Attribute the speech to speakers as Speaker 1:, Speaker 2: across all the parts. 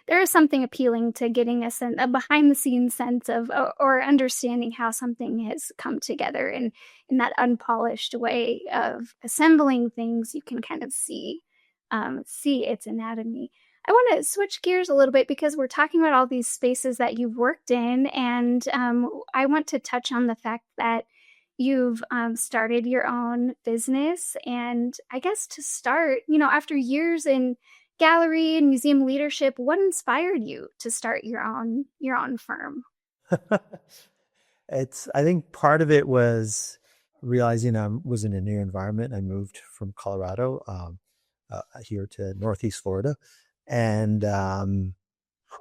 Speaker 1: there is something appealing to getting a behind the scenes sense of or understanding how something has come together in that unpolished way of assembling things. You can kind of see its anatomy. I want to switch gears a little bit because we're talking about all these spaces that you've worked in, and I want to touch on the fact that you've started your own business. And I guess to start, after years in gallery and museum leadership, what inspired you to start your own firm?
Speaker 2: I think part of it was realizing I was in a new environment. I moved from Colorado here to Northeast Florida, and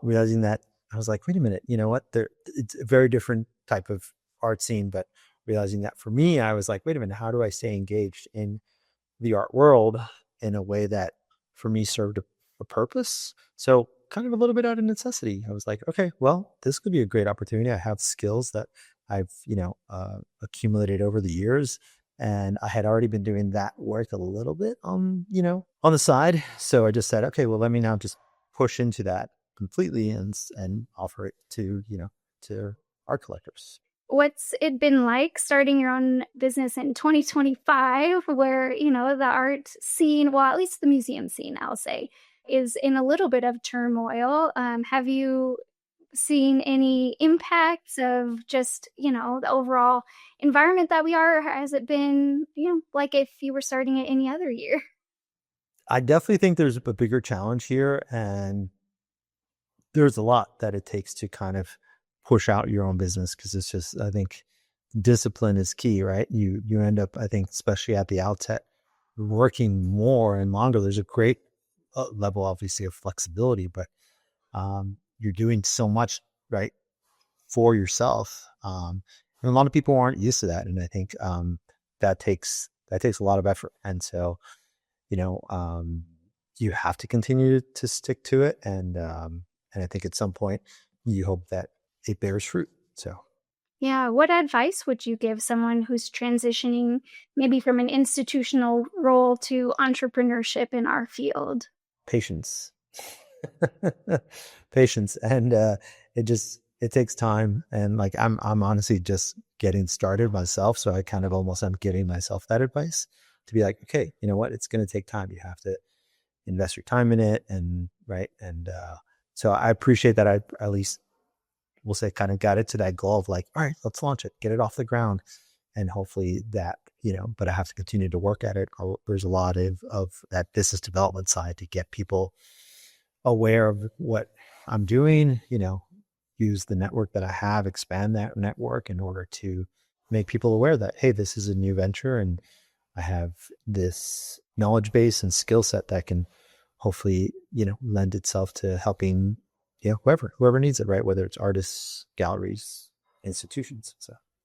Speaker 2: realizing that I was like, wait a minute, you know what? It's a very different type of art scene, but realizing that for me, I was like, wait a minute, how do I stay engaged in the art world in a way that for me served a purpose? So kind of a little bit out of necessity, I was like, okay, well, this could be a great opportunity. I have skills that I've, accumulated over the years. And I had already been doing that work a little bit on the side. So I just said, okay, well, let me now just push into that completely and offer it to art collectors.
Speaker 1: What's it been like starting your own business in 2025 where, the art scene, well, at least the museum scene, I'll say, is in a little bit of turmoil? Have you seen any impacts of just, the overall environment that we are? Or has it been, like if you were starting it any other year?
Speaker 2: I definitely think there's a bigger challenge here, and there's a lot that it takes to kind of push out your own business, because it's just, I think discipline is key, right? You end up, I think, especially at the outset, working more and longer. There's a great level, obviously, of flexibility, but you're doing so much, right, for yourself. And a lot of people aren't used to that, and I think that takes a lot of effort. And so, you know, um, you have to continue to stick to it, and I think at some point you hope that it bears fruit. So
Speaker 1: Yeah, what advice would you give someone who's transitioning maybe from an institutional role to entrepreneurship in our field?
Speaker 2: patience, patience, and it takes time. And like I'm honestly just getting started myself, so I kind of almost am giving myself that advice to be like, okay, you know what, it's going to take time. You have to invest your time in it, and right, and so I appreciate that I at least we'll say kind of got it to that goal of like, all right, let's launch it, get it off the ground, and hopefully that, but I have to continue to work at it. There's a lot of that business development side to get people aware of what I'm doing, use the network that I have, expand that network in order to make people aware that, hey, this is a new venture and I have this knowledge base and skill set that can hopefully, lend itself to helping, whoever needs it, right? Whether it's artists, galleries, institutions. So